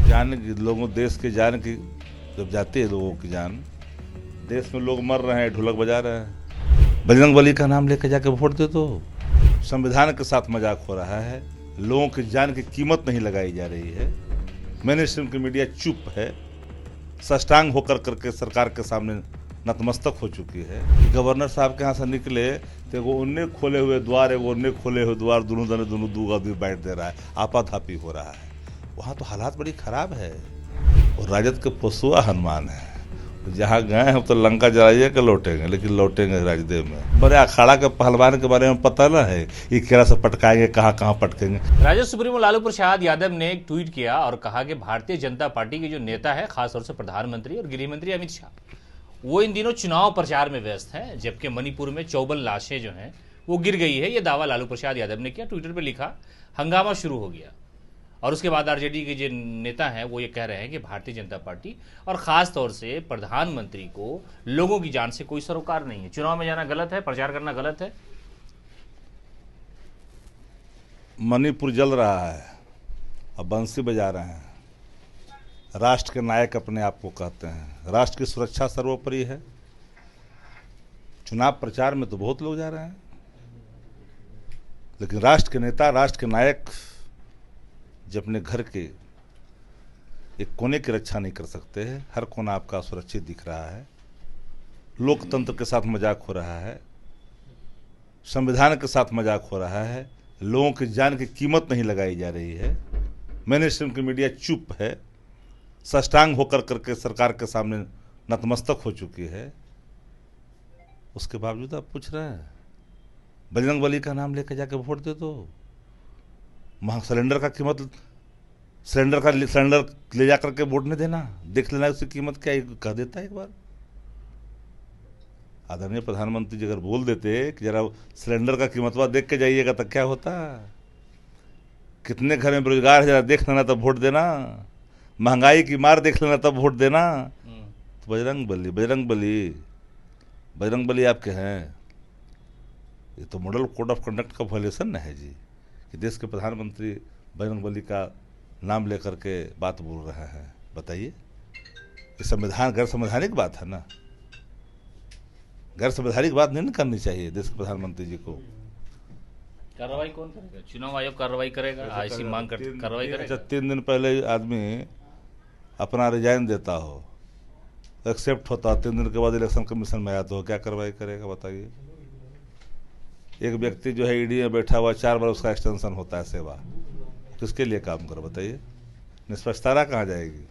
जान की लोगों देश के जान की जब जाती है लोगों की जान, देश में लोग मर रहे हैं, ढोलक बजा रहे हैं, बजरंग बली का नाम लेकर जाके वोट दे दो। संविधान के साथ मजाक हो रहा है, लोगों की जान की कीमत नहीं लगाई जा रही है। मेन स्ट्रीम की मीडिया चुप है, सष्टांग होकर करके सरकार के सामने नतमस्तक हो चुकी है। गवर्नर साहब के यहाँ से निकले तो एगो उन्ने खोले हुए द्वार, एगो उन्ने खोले हुए द्वार, दोनों दने दोनों दू आदमी बैठ दे रहा है, आपाधापी हो रहा है। वहाँ तो हालात बड़ी खराब है। और राजद के पशुआ हनुमान है, जहाँ गए हैं तो लंका जलाइए के लौटेंगे, लेकिन लौटेंगे राजदेव में। बड़े अखाड़ा के पहलवान के बारे में पता ना है, ये केरा से पटकाएंगे, कहाँ कहाँ पटकेंगे। राजद सुप्रीमो लालू प्रसाद यादव ने एक ट्वीट किया और कहा कि भारतीय जनता पार्टी के जो नेता है, खासतौर से प्रधानमंत्री और गृह मंत्री अमित शाह, वो इन दिनों चुनाव प्रचार में व्यस्त हैं, जबकि मणिपुर में 54 लाशें जो हैं वो गिर गई है। ये दावा लालू प्रसाद यादव ने किया, ट्विटर पर लिखा, हंगामा शुरू हो गया। और उसके बाद आरजेडी के जो नेता हैं वो ये कह रहे हैं कि भारतीय जनता पार्टी और ख़ास तौर से प्रधानमंत्री को लोगों की जान से कोई सरोकार नहीं है। चुनाव में जाना गलत है, प्रचार करना गलत है। मणिपुर जल रहा है और बंसी बजा रहे हैं। राष्ट्र के नायक अपने आप को कहते हैं, राष्ट्र की सुरक्षा सर्वोपरि है। चुनाव प्रचार में तो बहुत लोग जा रहे हैं, लेकिन राष्ट्र के नेता, राष्ट्र के नायक जब अपने घर के एक कोने की रक्षा नहीं कर सकते हैं, हर कोना आपका सुरक्षित दिख रहा है, लोकतंत्र के साथ मजाक हो रहा है, संविधान के साथ मजाक हो रहा है, लोगों की जान की कीमत नहीं लगाई जा रही है। मेन स्ट्रीम की मीडिया चुप है, सष्टांग होकर करके सरकार के सामने नतमस्तक हो चुकी है। उसके बावजूद आप पूछ रहे हैं बजरंग बली का नाम लेकर जाके वोट दे दो। वहाँ सिलेंडर का कीमत, सिलेंडर ले जा करके वोट नहीं देना, देख लेना उसकी कीमत क्या कह देता है एक बार। आदरणीय प्रधानमंत्री जी अगर बोल देते कि जरा सिलेंडर का कीमतवा देख के जाइएगा तो क्या होता। कितने घर में बेरोजगार है, जरा देख लेना तब वोट देना। महंगाई की मार देख लेना तब वोट देना। तो बजरंग बली आपके हैं। ये तो मॉडल कोड ऑफ कंडक्ट का वायलेशन है जी, कि देश के प्रधानमंत्री बजरंग बली का नाम लेकर के बात बोल रहे हैं। बताइए, ये संविधान गैर संवैधानिक बात है ना, गैर संवैधानिक बात नहीं करनी चाहिए देश के प्रधानमंत्री जी को। कार्रवाई कौन करेगा? चुनाव आयोग कार्रवाई करेगा, ऐसी मांग कर कार्रवाई करेगा। 3 दिन पहले आदमी अपना रिजाइन देता हो, एक्सेप्ट होता, 3 दिन के बाद इलेक्शन कमीशन में आया तो क्या कार्रवाई करेगा बताइए। एक व्यक्ति जो है ईडी में बैठा हुआ, 4 बार उसका एक्सटेंशन होता है सेवा, किसके लिए काम करो बताइए। निष्पक्षता कहाँ जाएगी।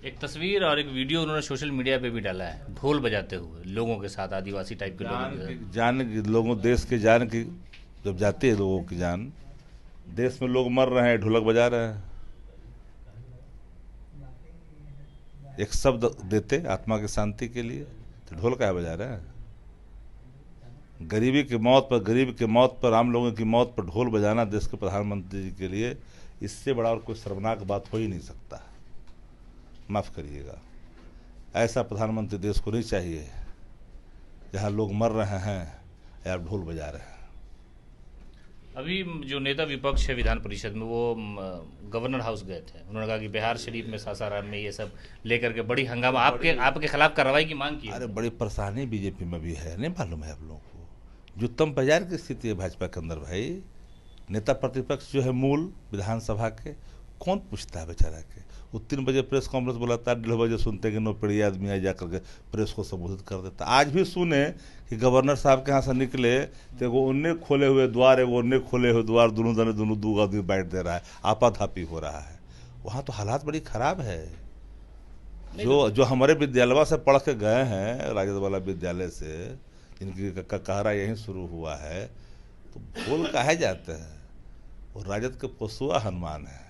एक तस्वीर और एक वीडियो उन्होंने सोशल मीडिया पे भी डाला है, ढोल बजाते हुए लोगों के साथ, आदिवासी टाइप के लोगों देश के जान की जब जाती है लोगों की जान, देश में लोग मर रहे हैं, ढोलक बजा रहे हैं। एक शब्द देते आत्मा की शांति के लिए तो ढोल क्या बजा रहे हैं। गरीब की मौत पर, आम लोगों की मौत पर ढोल बजाना देश के प्रधानमंत्री जी के लिए, इससे बड़ा और कोई शर्मनाक बात हो ही नहीं सकता। माफ करिएगा, ऐसा प्रधानमंत्री देश को नहीं चाहिए जहां लोग मर रहे हैं या ढोल बजा रहे हैं। अभी जो नेता विपक्ष है विधान परिषद में, वो गवर्नर हाउस गए थे। उन्होंने कहा कि बिहार शरीफ में, सासाराम में ये सब लेकर के बड़ी हंगामा, आपके खिलाफ कार्रवाई की मांग की है। अरे बड़ी परेशानी बीजेपी में भी है, नहीं मालूम है आप लोगों को। जो उत्तम बाजार की स्थिति है भाजपा के अंदर भाई, नेता प्रतिपक्ष जो है मूल विधानसभा के, कौन पूछता है बेचारा के। वो 3 बजे प्रेस कॉन्फ्रेंस बुलाता है, 1:30 बजे सुनते हैं कि नौपड़िया आदमी आ जा करके प्रेस को संबोधित कर देता। आज भी सुने कि गवर्नर साहब के यहाँ से निकले तो एगो उन्ने खोले हुए द्वार, एगो उन्ने खोले हुए द्वार, दोनों दने दोनों दू आदमी बैठ दे रहा है, आपाधापी हो रहा है। वहाँ तो हालात बड़ी खराब है। जो हमारे विद्यालय से पढ़ के गए हैं, राजद वाला विद्यालय से, जिनकी कहरा यहीं शुरू हुआ है, तो भूल काहे जाते हैं। और राजद के पशुआ हनुमान है,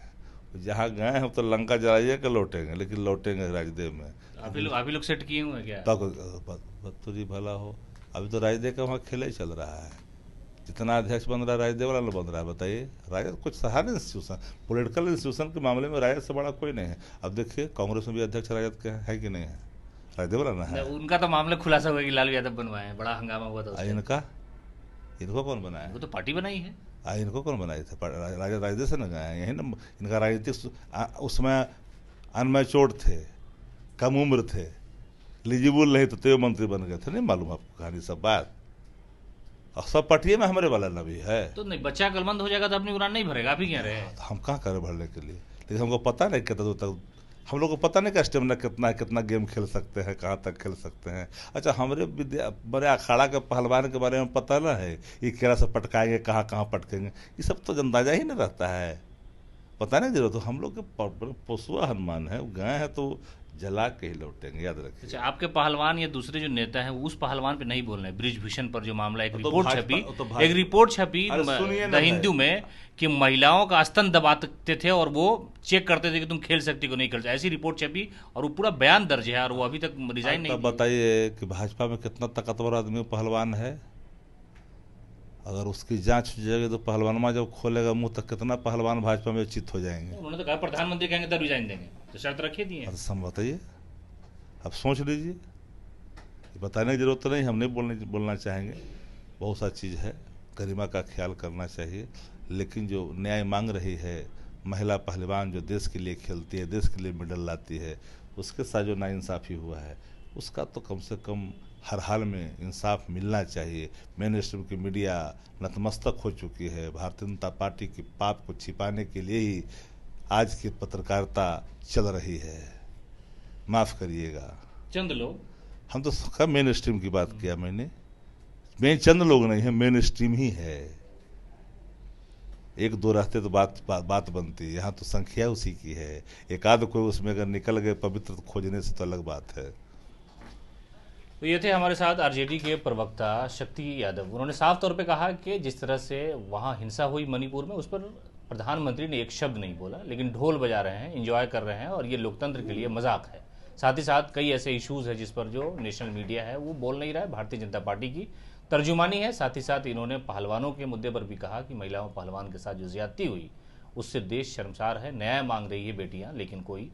जहाँ गए हैं तो लंका जलाइए के लौटेंगे, लेकिन लौटेंगे राजदेव में। आप ही लोग सेट किए हुए हैं क्या? तो जी भला हो, अभी तो राजदेव का वहाँ खेल ही चल रहा है। जितना अध्यक्ष बन रहा है राजदेव वाला बन रहा है। बताइए, राजद कुछ सहारा इंस्टीट्यूशन, पॉलिटिकल इंस्टीट्यूशन के मामले में राजद से बड़ा कोई नहीं है। अब देखिए कांग्रेस में भी अध्यक्ष राजद के है कि नहीं है, राजदेव वाला ना है। उनका तो मामला खुलासा हुआ कि लालू यादव बनवाए हैं, बड़ा हंगामा हुआ था। इनको कौन बनाया? वो तो पार्टी बनाई है। इनको कौन बनाए थे? राजनीति से न गए, यही ना इनका राजनीतिक उसमें अनमैच्योर्ड थे, कम उम्र थे, एलिजिबल नहीं तो मंत्री बन गए थे। नहीं मालूम आपको कहानी सब बात? और सब पटिए में हमारे वाला न भी है। तो नहीं, बच्चा कलमंद हो जाएगा तो अपनी उड़ान नहीं भरेगा, आप ही कह रहे हैं। हम कहाँ करें भरने के लिए? लेकिन हमको पता नहीं कितना दूर तक, हम लोग को पता नहीं कि स्टेमिना कितना है, कितना गेम खेल सकते हैं, कहाँ तक खेल सकते हैं। अच्छा, हमारे बड़े अखाड़ा के पहलवान के बारे में पता ना है, ये केरा से पटकाएंगे, कहाँ कहाँ पटकेंगे, ये सब तो अंदाजा ही नहीं रहता है, पता नहीं जरूरत। तो हम लोग के पोसुआ हनुमान है, गए हैं तो जला के ही लौटेंगे, याद रखिए। अच्छा, आपके पहलवान या दूसरे जो नेता हैं उस पहलवान पे नहीं बोल रहे हैं। ब्रिजभूषण पर जो मामला, एक रिपोर्ट छपी द हिंदू में कि महिलाओं का स्तन दबाते थे और वो चेक करते थे कि तुम खेल सकती हो नहीं खेल सकती, ऐसी रिपोर्ट छपी और वो पूरा बयान दर्ज है और वो अभी तक रिजाइन नहीं। बताइए कि भाजपा में कितना ताकतवर आदमी पहलवान है? अगर उसकी जांच हो जाएगी तो पहलवानमा जब खोलेगा मुंह तक कितना पहलवान भाजपा में चित हो जाएंगे। उन्होंने तो कहा प्रधानमंत्री कहेंगे तब रिजाइन देंगे, तो शर्त रखिए दिए। बताइए, आप सोच लीजिए, बताने की जरूरत नहीं, हम नहीं बोलना चाहेंगे। बहुत सा चीज़ है, गरिमा का ख्याल करना चाहिए, लेकिन जो न्याय मांग रही है महिला पहलवान, जो देश के लिए खेलती है, देश के लिए मेडल लाती है, उसके साथ जो नाइंसाफ़ी हुआ है उसका तो कम से कम हर हाल में इंसाफ मिलना चाहिए। मेन स्ट्रीम की मीडिया नतमस्तक हो चुकी है, भारतीय जनता पार्टी की पाप को छिपाने के लिए ही आज की पत्रकारिता चल रही है। माफ़ करिएगा, चंद लोग, हम तो मेन स्ट्रीम की बात किया मैंने, मेन चंद लोग नहीं है, मेन स्ट्रीम ही है। एक दो रहते तो बात बनती, यहाँ तो संख्या उसी की है। एक आध कोई उसमें अगर निकल गए पवित्र तो खोजने से तो अलग बात है। तो ये थे हमारे साथ आरजेडी के प्रवक्ता शक्ति यादव। उन्होंने साफ तौर पे कहा कि जिस तरह से वहाँ हिंसा हुई मणिपुर में, उस पर प्रधानमंत्री ने एक शब्द नहीं बोला, लेकिन ढोल बजा रहे हैं, एंजॉय कर रहे हैं और ये लोकतंत्र के लिए मजाक है। साथ ही साथ कई ऐसे इश्यूज है जिस पर जो नेशनल मीडिया है वो बोल नहीं रहा है, भारतीय जनता पार्टी की तर्जुमानी है। साथ ही साथ इन्होंने पहलवानों के मुद्दे पर भी कहा कि महिलाओं पहलवान के साथ जो ज्यादती हुई उससे देश शर्मसार है, न्याय मांग रही है बेटियां, लेकिन कोई